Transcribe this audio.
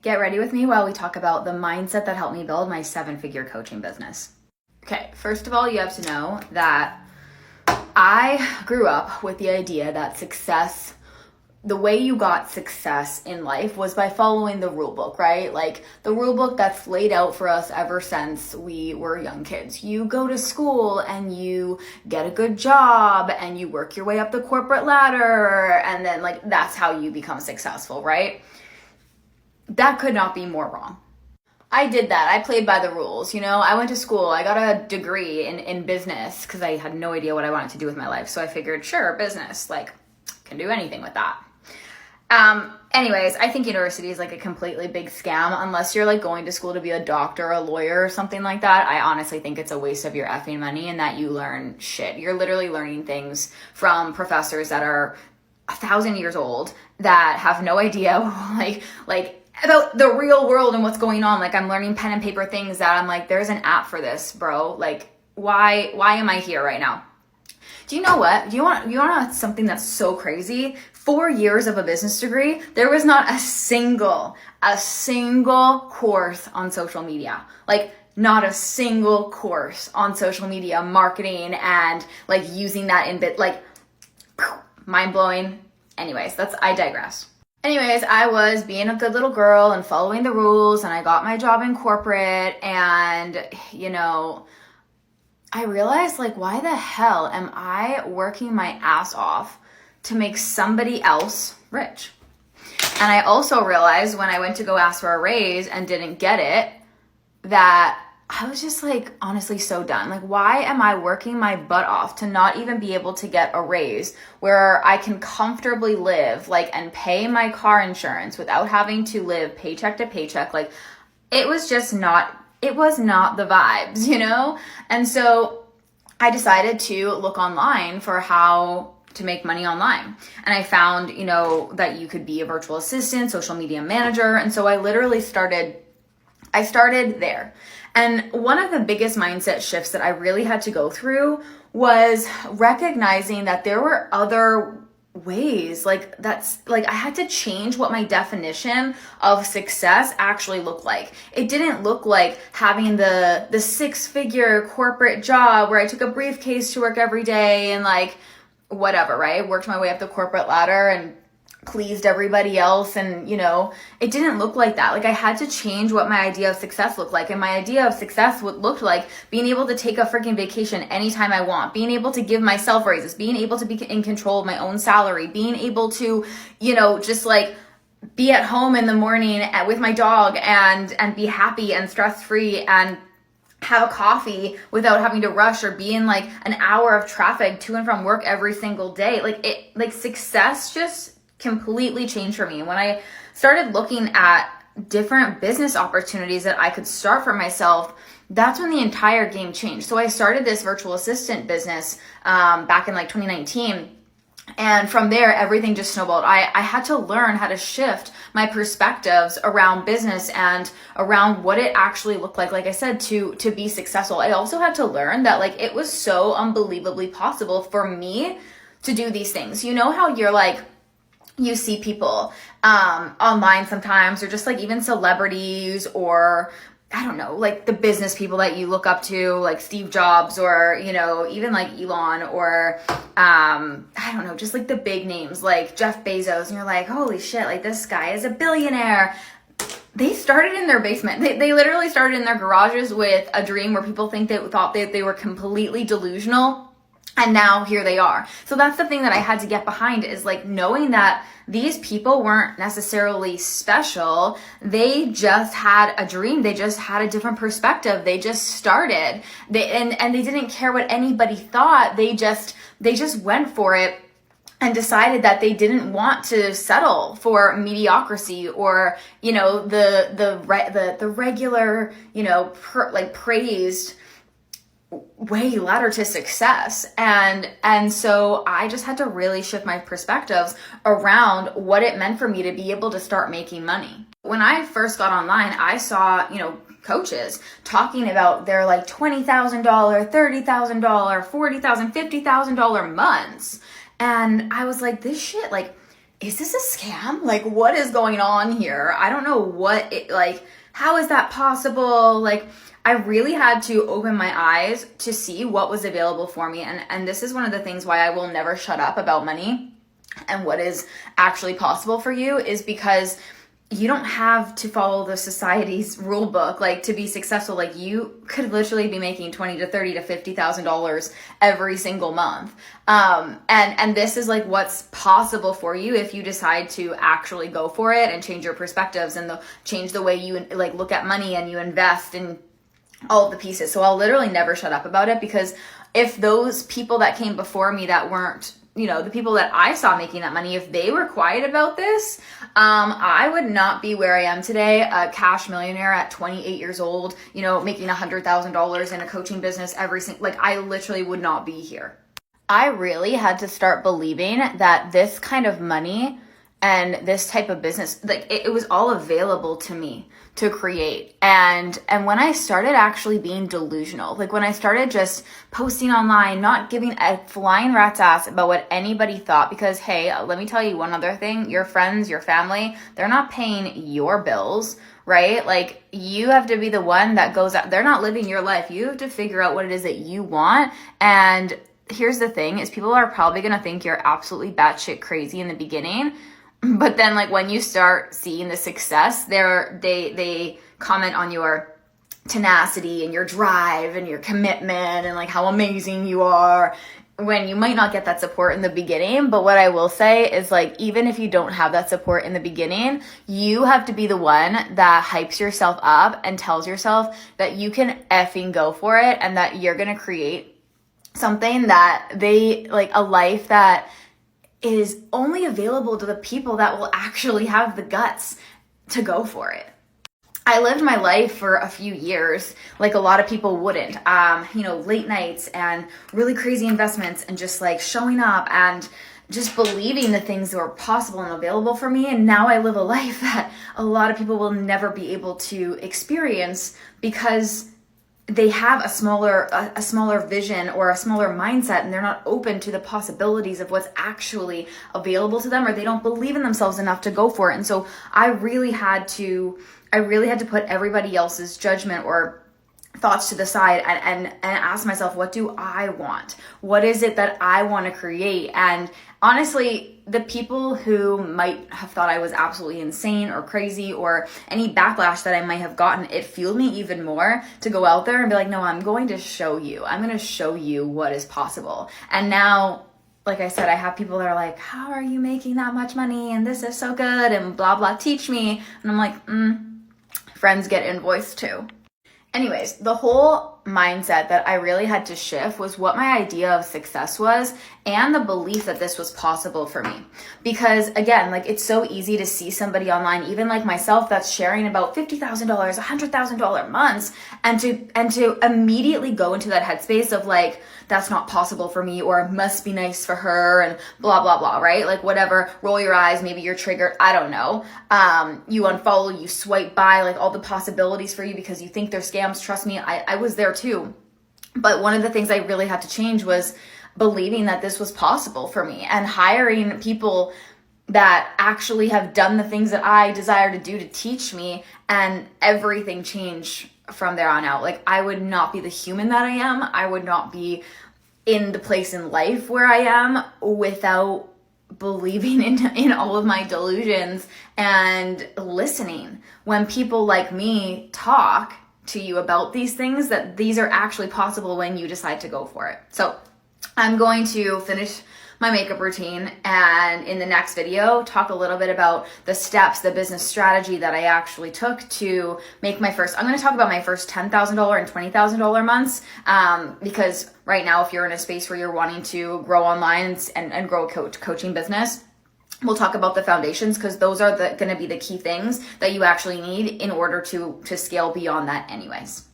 Get ready with me while we talk about the mindset that helped me build my 7-figure coaching business. Okay, first of all, you have to know that I grew up with the idea that success, the way you got success in life was by following the rule book, right? Like the rule book that's laid out for us ever since we were young kids. You go to school and you get a good job and you work your way up the corporate ladder, and then like that's how you become successful, right? That could not be more wrong. I did that. I played by the rules. I went to school. I got a degree in business because I had no idea what I wanted to do with my life. So I figured, sure, business, like can do anything with that. Anyways, I think university is like a completely big scam unless you're like going to school to be a doctor, a lawyer, or something like that. I honestly think it's a waste of your effing money and that you learn shit. You're literally learning things from professors that are 1,000 years old that have no idea like about the real world and what's going on. Like I'm learning pen and paper things that I'm like, there's an app for this, bro. Like why am I here right now? Do you know what? You want something that's so crazy? 4 years of a business degree, there was not a single course on social media. Like not a single course on social media marketing and like using that in like mind blowing. Anyways, I digress. Anyways, I was being a good little girl and following the rules, and I got my job in corporate, and I realized like, why the hell am I working my ass off to make somebody else rich? And I also realized when I went to go ask for a raise and didn't get it, that I was just like, honestly, so done. Like, why am I working my butt off to not even be able to get a raise where I can comfortably live, like, and pay my car insurance without having to live paycheck to paycheck? Like, it was not the vibes, And so I decided to look online for how to make money online. And I found, that you could be a virtual assistant, social media manager. And so I literally started there. And one of the biggest mindset shifts that I really had to go through was recognizing that there were other ways. Like I had to change what my definition of success actually looked like. It didn't look like having the 6-figure corporate job where I took a briefcase to work every day and like whatever, right? I worked my way up the corporate ladder and pleased everybody else, and it didn't look like that. Like I had to change what my idea of success looked like, and my idea of success looked like being able to take a freaking vacation anytime I want, being able to give myself raises, being able to be in control of my own salary, being able to just like be at home in the morning with my dog and be happy and stress free and have a coffee without having to rush or be in like an hour of traffic to and from work every single day. Like success just completely changed for me. When I started looking at different business opportunities that I could start for myself, that's when the entire game changed. So I started this virtual assistant business back in like 2019. And from there, everything just snowballed. I had to learn how to shift my perspectives around business and around what it actually looked like I said, to be successful. I also had to learn that like it was so unbelievably possible for me to do these things. You know how you're like, you see people online sometimes, or just like even celebrities, or I don't know, like the business people that you look up to, like Steve Jobs, or, even like Elon, or I don't know, just like the big names like Jeff Bezos, and you're like, holy shit, like this guy is a billionaire. They started in their basement. They literally started in their garages with a dream where people thought they were completely delusional. And now here they are. So that's the thing that I had to get behind, is like knowing that these people weren't necessarily special. They just had a dream. They just had a different perspective. They just started. And they didn't care what anybody thought. They just went for it and decided that they didn't want to settle for mediocrity or, the regular, praised way ladder to success. And so I just had to really shift my perspectives around what it meant for me to be able to start making money. When I first got online, I saw, coaches talking about their like $20,000, $30,000, $40,000, $50,000 months. And I was like, this shit, like is this a scam? Like, what is going on here? I don't know how is that possible? Like, I really had to open my eyes to see what was available for me. And this is one of the things why I will never shut up about money and what is actually possible for you, is because you don't have to follow the society's rule book, like, to be successful. Like, you could literally be making $20,000 to $30,000 to $50,000 every single month. And this is like what's possible for you if you decide to actually go for it and change your perspectives and change the way you like look at money and you invest in all of the pieces. So I'll literally never shut up about it, because if those people that came before me that weren't, the people that I saw making that money, if they were quiet about this, I would not be where I am today, a cash millionaire at 28 years old, making $100,000 in a coaching business I literally would not be here. I really had to start believing that this kind of money and this type of business, like, it was all available to me to create. And when I started actually being delusional, like when I started just posting online, not giving a flying rat's ass about what anybody thought, because hey, let me tell you one other thing, your friends, your family, they're not paying your bills, right? Like, you have to be the one that goes out, they're not living your life. You have to figure out what it is that you want. And here's the thing is, people are probably going to think you're absolutely batshit crazy in the beginning. But then, like, when you start seeing the success, they comment on your tenacity and your drive and your commitment and like how amazing you are, when you might not get that support in the beginning. But what I will say is, like, even if you don't have that support in the beginning, you have to be the one that hypes yourself up and tells yourself that you can effing go for it, and that you're going to create something that a life that is only available to the people that will actually have the guts to go for it. I lived my life for a few years like a lot of people wouldn't, late nights and really crazy investments and just like showing up and just believing the things that were possible and available for me. And now I live a life that a lot of people will never be able to experience, because they have a smaller vision or a smaller mindset, and they're not open to the possibilities of what's actually available to them, or they don't believe in themselves enough to go for it. And so I really had to put everybody else's judgment or thoughts to the side and ask myself, what do I want? What is it that I want to create? And honestly, the people who might have thought I was absolutely insane or crazy, or any backlash that I might have gotten, it fueled me even more to go out there and be like, no, I'm going to show you what is possible. And now, like I said, I have people that are like, how are you making that much money? And this is so good and blah, blah, teach me. And I'm like, friends get invoiced too. Anyways, the whole mindset that I really had to shift was what my idea of success was, and the belief that this was possible for me. Because again, like, it's so easy to see somebody online, even like myself, that's sharing about $50,000, $100,000 months, and to immediately go into that headspace of like, that's not possible for me, or it must be nice for her, and blah, blah, blah, right? Like, whatever, roll your eyes, maybe you're triggered, I don't know. You unfollow, you swipe by, like, all the possibilities for you because you think they're scams. Trust me, I was there too. But one of the things I really had to change was believing that this was possible for me, and hiring people that actually have done the things that I desire to do to teach me, and everything changed from there on out. Like, I would not be the human that I am. I would not be in the place in life where I am without believing in all of my delusions and listening when people like me talk to you about these things, that these are actually possible when you decide to go for it. So I'm going to finish my makeup routine, and in the next video talk a little bit about the steps, the business strategy that I actually took to make my first, I'm going to talk about my first $10,000 and $20,000 months, because right now, if you're in a space where you're wanting to grow online and grow a coaching business, we'll talk about the foundations, because those are going to be the key things that you actually need in order to scale beyond that anyways.